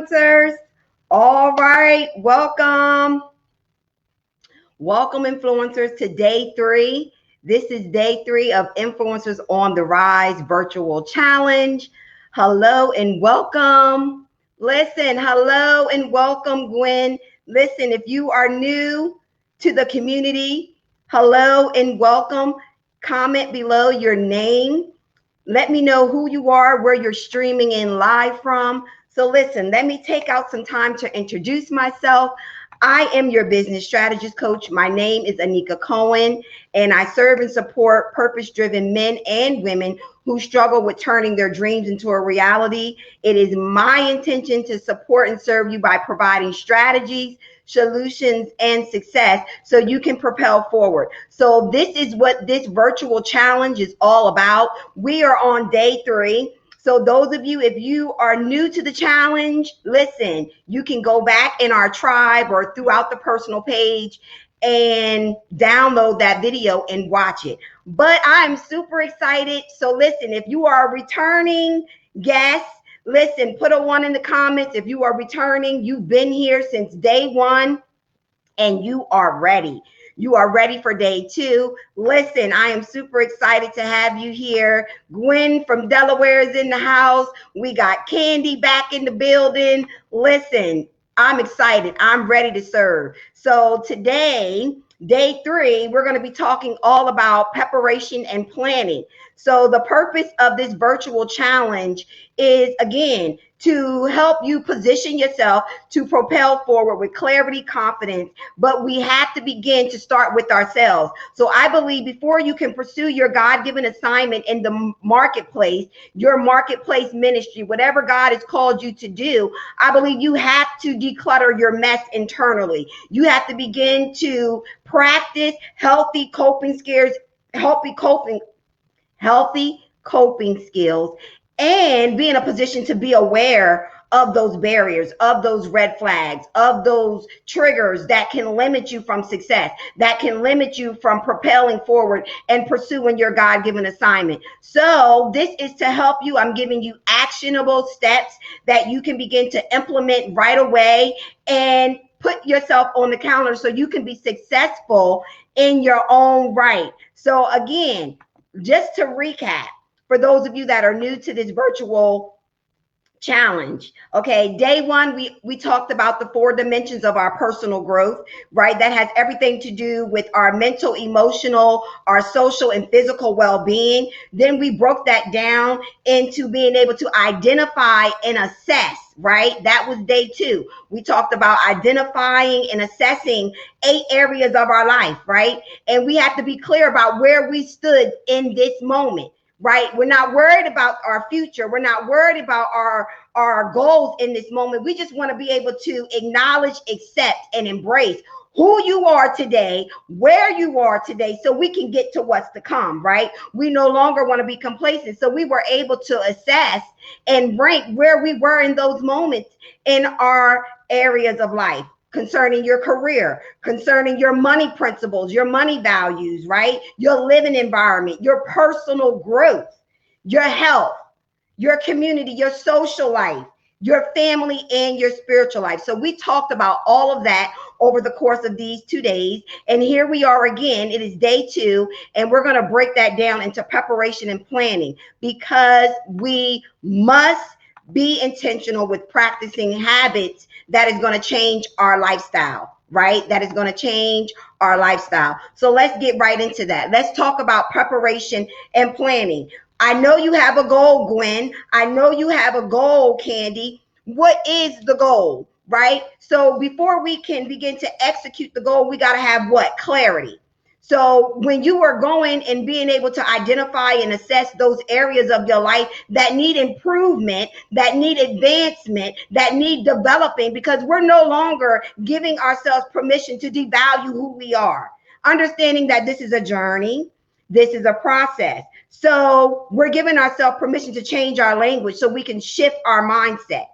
influencers. All right, welcome. Welcome, influencers, to day 3. This is day 3 of Influencers on the Rise virtual challenge. Hello and welcome. Listen, hello and welcome, Gwen. Listen, if you are new to the community, hello and welcome. Comment below your name. Let me know who you are, where you're streaming in live from. So listen, let me take out some time to introduce myself. I am your business strategist coach. My name is Anika Cohen, and I serve and support purpose-driven men and women who struggle with turning their dreams into a reality. It is my intention to support and serve you by providing strategies, solutions, and success so you can propel forward. So this is what this virtual challenge is all about. We are on day 3. So those of you, if you are new to the challenge, listen, you can go back in our tribe or throughout the personal page and download that video and watch it. But I'm super excited. So listen, if you are a returning guest, listen, put a 1 in the comments. If you are returning, you've been here since day 1 and you are ready. You are ready for day 2. Listen, I am super excited to have you here. Gwen from Delaware is in the house. We got Candy back in the building. Listen, I'm excited. I'm ready to serve. So today, day 3, we're going to be talking all about preparation and planning. So the purpose of this virtual challenge is, again, to help you position yourself to propel forward with clarity, confidence, but we have to begin to start with ourselves. So I believe before you can pursue your God-given assignment in the marketplace, your marketplace ministry, whatever God has called you to do, I believe you have to declutter your mess internally. You have to begin to practice healthy coping skills, and be in a position to be aware of those barriers, of those red flags, of those triggers that can limit you from success, that can limit you from propelling forward and pursuing your God-given assignment. So this is to help you. I'm giving you actionable steps that you can begin to implement right away and put yourself on the calendar so you can be successful in your own right. So again, just to recap, for those of you that are new to this virtual challenge. Okay, day 1, we talked about the 4 dimensions of our personal growth, right? That has everything to do with our mental, emotional, our social and physical well-being. Then we broke that down into being able to identify and assess, right? That was day 2. We talked about identifying and assessing 8 areas of our life, right? And we have to be clear about where we stood in this moment. Right? We're not worried about our future. We're not worried about our goals in this moment. We just want to be able to acknowledge, accept, and embrace who you are today, where you are today, so we can get to what's to come, right? We no longer want to be complacent. So we were able to assess and rank where we were in those moments in our areas of life. Concerning your career, concerning your money principles, your money values, right? Your living environment, your personal growth, your health, your community, your social life, your family, and your spiritual life. So we talked about all of that over the course of these 2 days. And here we are again. It is day 2, and we're going to break that down into preparation and planning because we must be intentional with practicing habits that is going to change our lifestyle, right? That is going to change our lifestyle. So let's get right into that. Let's talk about preparation and planning. I know you have a goal, Gwen. I know you have a goal, Candy. What is the goal, right? So before we can begin to execute the goal, we got to have what? Clarity. So when you are going and being able to identify and assess those areas of your life that need improvement, that need advancement, that need developing, because we're no longer giving ourselves permission to devalue who we are. Understanding that this is a journey, this is a process. So we're giving ourselves permission to change our language so we can shift our mindset.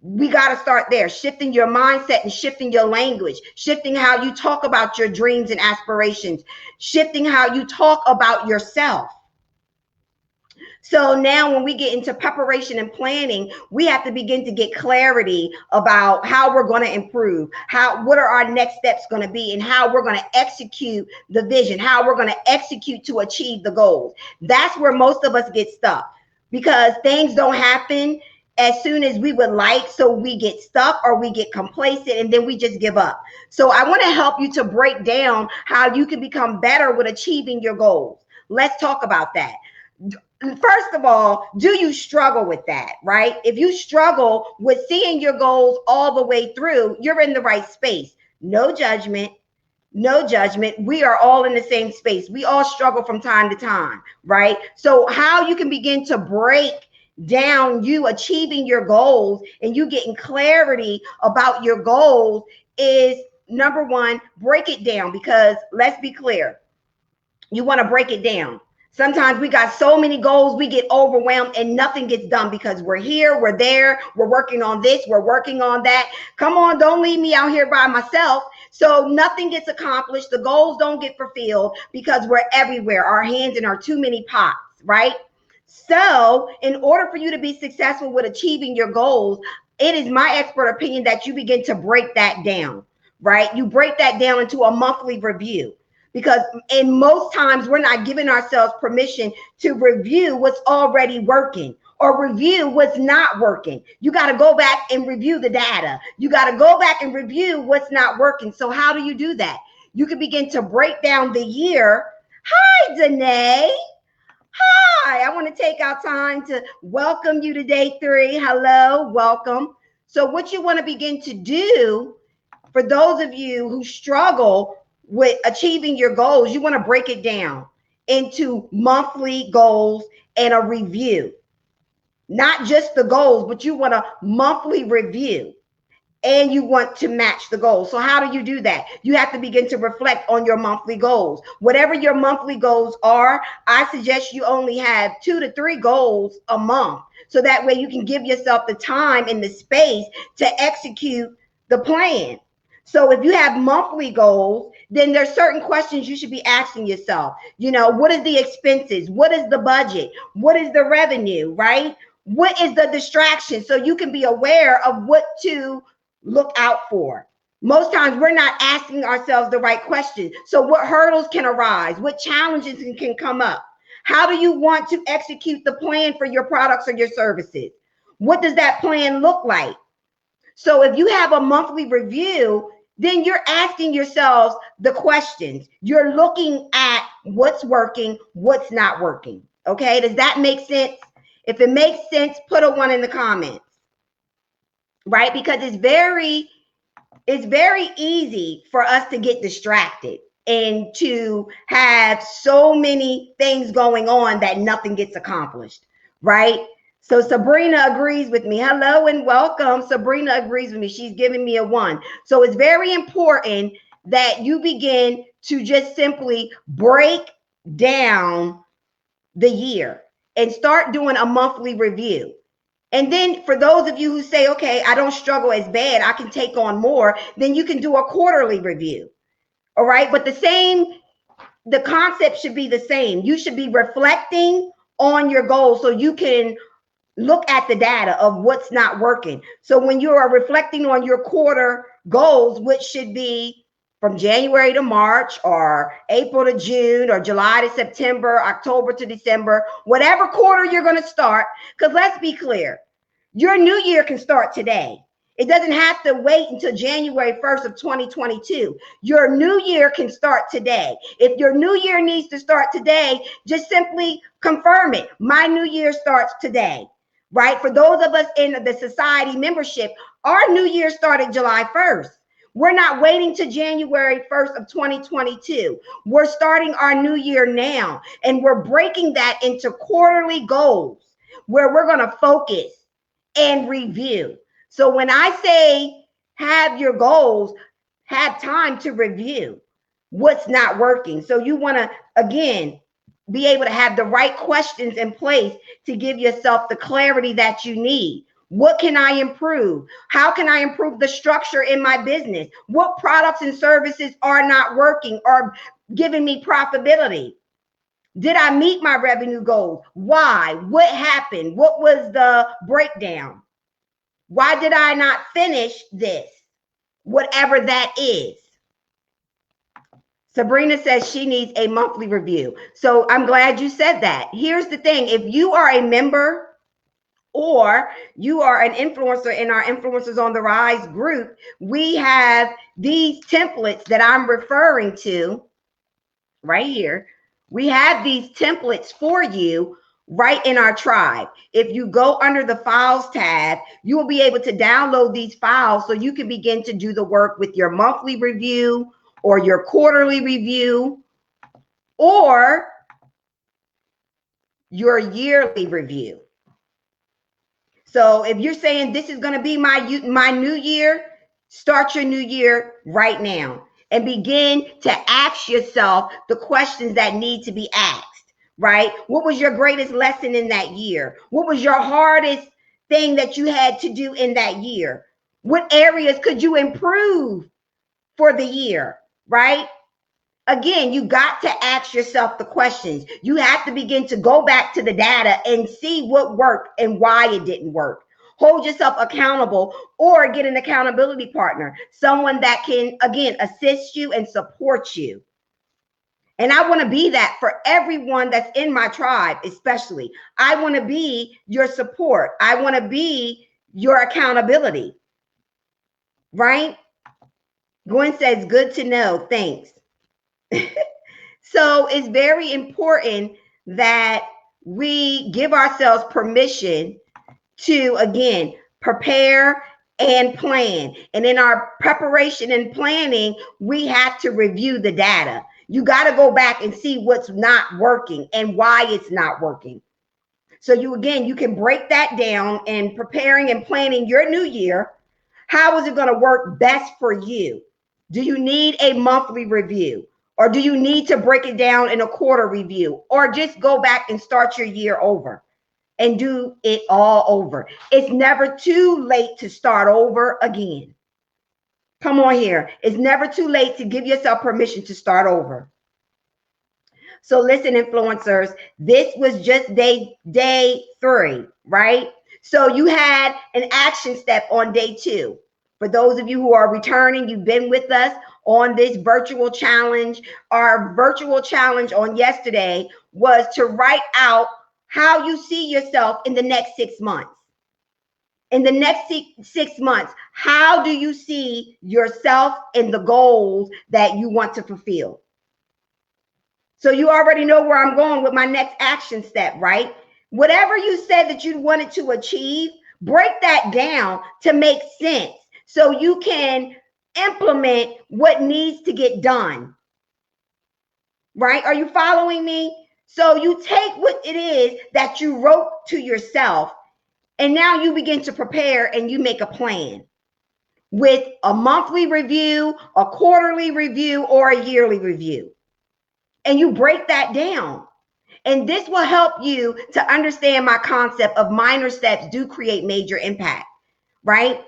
We got to start there, shifting your mindset and shifting your language, shifting how you talk about your dreams and aspirations, shifting how you talk about yourself. So now when we get into preparation and planning, we have to begin to get clarity about how we're going to improve, what are our next steps going to be, and how we're going to execute the vision, how we're going to execute to achieve the goals. That's where most of us get stuck, because things don't happen as soon as we would like. So we get stuck or we get complacent and then we just give up. So I want to help you to break down how you can become better with achieving your goals. Let's talk about that. First of all, do you struggle with that, right? If you struggle with seeing your goals all the way through, you're in the right space. No judgment. No judgment. We are all in the same space. We all struggle from time to time, right? So how you can begin to break down you achieving your goals and you getting clarity about your goals is, number one, break it down. Because let's be clear, you want to break it down. Sometimes we got so many goals, we get overwhelmed and nothing gets done because we're here, we're there, we're working on this, we're working on that. Come on, don't leave me out here by myself. So nothing gets accomplished. The goals don't get fulfilled because we're everywhere. Our hands in our too many pots, right? So in order for you to be successful with achieving your goals, it is my expert opinion that you begin to break that down, right? You break that down into a monthly review. Because in most times we're not giving ourselves permission to review what's already working or review what's not working. You got to go back and review the data. You got to go back and review what's not working. So how do you do that? You can begin to break down the year. Hi, Danae. Hi, I want to take our time to welcome you to day 3. Hello, welcome. So what you want to begin to do, for those of you who struggle with achieving your goals, you want to break it down into monthly goals and a review. Not just the goals, but you want a monthly review and you want to match the goals. So how do you do that? You have to begin to reflect on your monthly goals. Whatever your monthly goals are, I suggest you only have 2 to 3 goals a month. So that way you can give yourself the time and the space to execute the plan. So if you have monthly goals, then there's certain questions you should be asking yourself. You know, what is the expenses? What is the budget? What is the revenue, right? What is the distraction? So you can be aware of what to look out for. Most times we're not asking ourselves the right questions. So what hurdles can arise? What challenges can come up? How do you want to execute the plan for your products or your services? What does that plan look like? So if you have a monthly review, then you're asking yourselves the questions. You're looking at what's working, what's not working. Okay, does that make sense? If it makes sense, put a 1 in the comments. Right? Because it's very easy for us to get distracted and to have so many things going on that nothing gets accomplished, right? So Sabrina agrees with me. Hello and welcome. Sabrina agrees with me. She's giving me a 1. So it's very important that you begin to just simply break down the year and start doing a monthly review. And then for those of you who say, okay, I don't struggle as bad, I can take on more, then you can do a quarterly review. All right. But the concept should be the same. You should be reflecting on your goals so you can look at the data of what's not working. So when you are reflecting on your quarter goals, which should be from January to March or April to June or July to September, October to December, whatever quarter you're going to start, because let's be clear, your new year can start today. It doesn't have to wait until January 1st of 2022. Your new year can start today. If your new year needs to start today, just simply confirm it. My new year starts today, right? For those of us in the society membership, our new year started July 1st. We're not waiting to January 1st of 2022. We're starting our new year now, and we're breaking that into quarterly goals where we're going to focus and review. So when I say have your goals, have time to review what's not working. So you want to, again, be able to have the right questions in place to give yourself the clarity that you need. What can I improve? How can I improve the structure in my business? What products and services are not working or giving me profitability? Did I meet my revenue goals? Why? What happened? What was the breakdown? Why did I not finish this? Whatever that is. Sabrina says she needs a monthly review. So I'm glad you said that. Here's the thing. If you are a member or you are an influencer in our Influencers on the Rise group, we have these templates that I'm referring to right here. We have these templates for you right in our tribe. If you go under the files tab, you will be able to download these files so you can begin to do the work with your monthly review or your quarterly review or your yearly review. So if you're saying this is going to be my new year, start your new year right now and begin to ask yourself the questions that need to be asked, right? What was your greatest lesson in that year? What was your hardest thing that you had to do in that year? What areas could you improve for the year, right? Again, you got to ask yourself the questions. You have to begin to go back to the data and see what worked and why it didn't work. Hold yourself accountable or get an accountability partner, someone that can, again, assist you and support you. And I want to be that for everyone that's in my tribe, especially. I want to be your support. I want to be your accountability, right? Gwen says, good to know. Thanks. So it's very important that we give ourselves permission to, again, prepare and plan. And in our preparation and planning, we have to review the data. You got to go back and see what's not working and why it's not working. So you can break that down and preparing and planning your new year. How is it going to work best for you? Do you need a monthly review? Or do you need to break it down in a quarter review? Or just go back and start your year over and do it all over? It's never too late to start over again. Come on here. It's never too late to give yourself permission to start over. So listen, influencers, this was just day 3, right? So you had an action step on day 2. For those of you who are returning, you've been with us on this virtual challenge. Our virtual challenge on yesterday was to write out how you see yourself in the next 6 months. In the next 6 months, how do you see yourself and the goals that you want to fulfill? So you already know where I'm going with my next action step, right? Whatever you said that you wanted to achieve, break that down to make sense so you can implement what needs to get done, right? Are you following me? So you take what it is that you wrote to yourself, and now you begin to prepare and you make a plan with a monthly review, a quarterly review, or a yearly review. And you break that down. And this will help you to understand my concept of minor steps do create major impact, right?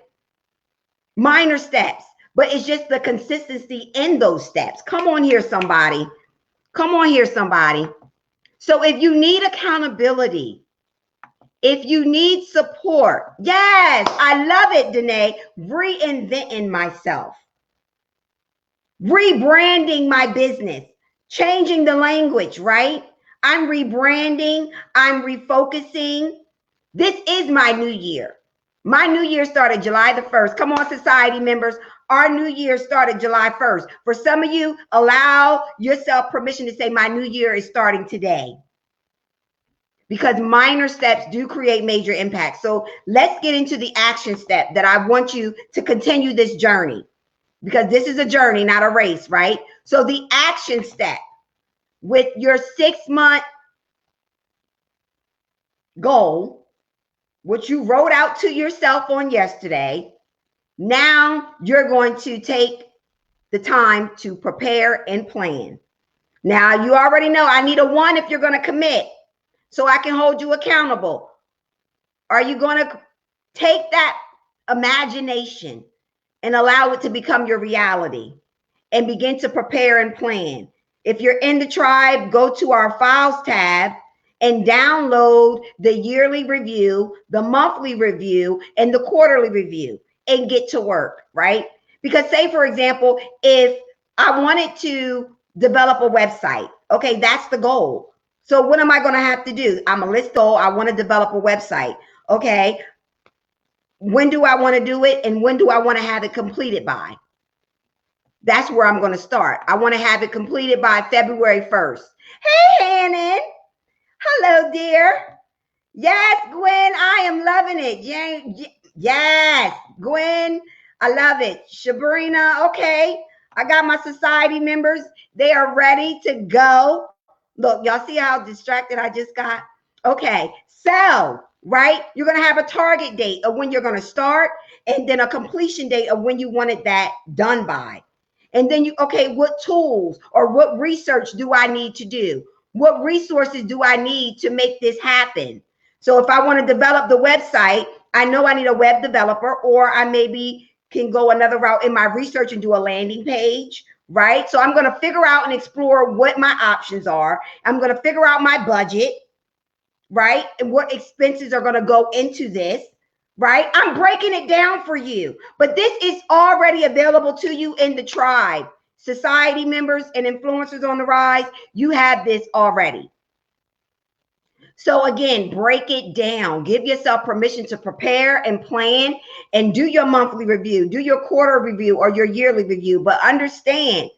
Minor steps, but it's just the consistency in those steps. Come on here, somebody. Come on here, somebody. So if you need accountability, if you need support, yes, I love it, Danae, reinventing myself, rebranding my business, changing the language, right? I'm rebranding, I'm refocusing. This is my new year. My new year started July the 1st. Come on, society members. Our new year started July 1st. For some of you, allow yourself permission to say, my new year is starting today. Because minor steps do create major impact. So let's get into the action step that I want you to continue this journey. Because this is a journey, not a race, right? So the action step with your 6-month goal, which you wrote out to yourself on yesterday, now you're going to take the time to prepare and plan. Now, you already know I need a 1 if you're going to commit so I can hold you accountable. Are you going to take that imagination and allow it to become your reality and begin to prepare and plan? If you're in the tribe, go to our files tab and download the yearly review, the monthly review, and the quarterly review and get to work, right? Because say, for example, if I wanted to develop a website, okay, that's the goal. So what am I going to have to do? I'm a list goal. I want to develop a website. Okay. When do I want to do it? And when do I want to have it completed by? That's where I'm going to start. I want to have it completed by February 1st. Hey, Hannon. Hello, dear. Yes, Gwen, I am loving it. Yes, Gwen, I love it. Sabrina, okay. I got my society members. They are ready to go. Look, y'all see how distracted I just got? Okay, so, right, you're going to have a target date of when you're going to start and then a completion date of when you wanted that done by. And then okay, what tools or what research do I need to do? What resources do I need to make this happen? So if I want to develop the website, I know I need a web developer, or I maybe can go another route in my research and do a landing page, right? So I'm going to figure out and explore what my options are. I'm going to figure out my budget, right? And what expenses are going to go into this, right? I'm breaking it down for you, but this is already available to you in the tribe. Society members and influencers on the rise, you have this already. So again, break it down. Give yourself permission to prepare and plan and do your monthly review, do your quarter review or your yearly review. But understand,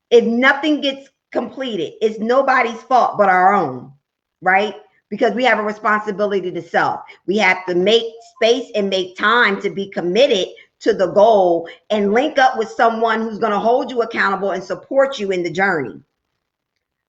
if nothing gets completed, it's nobody's fault but our own, right? Because we have a responsibility to self. We have to make space and make time to be committed to the goal and link up with someone who's going to hold you accountable and support you in the journey.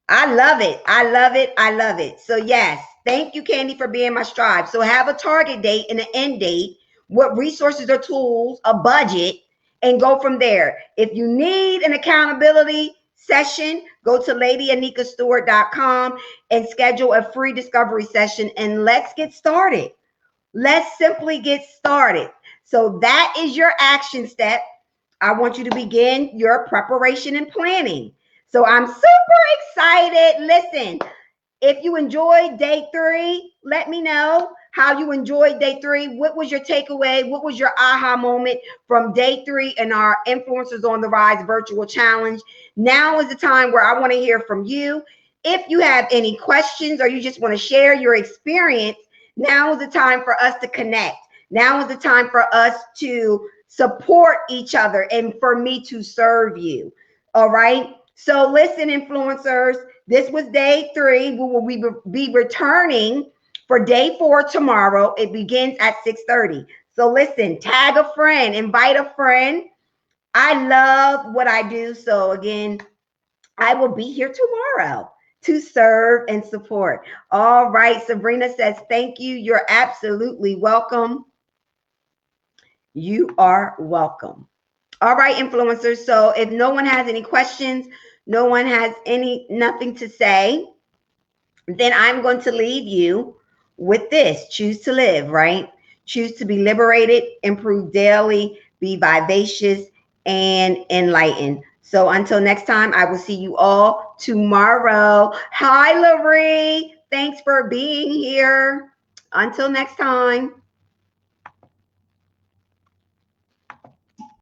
I love it. I love it. I love it. So yes, thank you, Candy, for being my scribe. So have a target date and an end date, what resources or tools, a budget, and go from there. If you need an accountability session, go to ladyanikastewart.com and schedule a free discovery session, and let's get started. Let's simply get started. So that is your action step. I want you to begin your preparation and planning. So I'm super excited. Listen, if you enjoyed day 3, let me know how you enjoyed day 3. What was your takeaway? What was your aha moment from day 3 in our Influencers on the Rise virtual challenge? Now is the time where I want to hear from you. If you have any questions or you just want to share your experience, now is the time for us to connect. Now is the time for us to support each other and for me to serve you. All right. So listen, influencers, this was day 3. We will be returning for day 4 tomorrow. It begins at 6:30. So listen, tag a friend, invite a friend. I love what I do. So again, I will be here tomorrow to serve and support. All right. Sabrina says, thank you. You're absolutely welcome. You are welcome. All right, influencers. So if no one has any questions, no one has nothing to say, then I'm going to leave you with this. Choose to live, right? Choose to be liberated, improve daily, be vivacious, and enlightened. So until next time, I will see you all tomorrow. Hi, Larry. Thanks for being here. Until next time.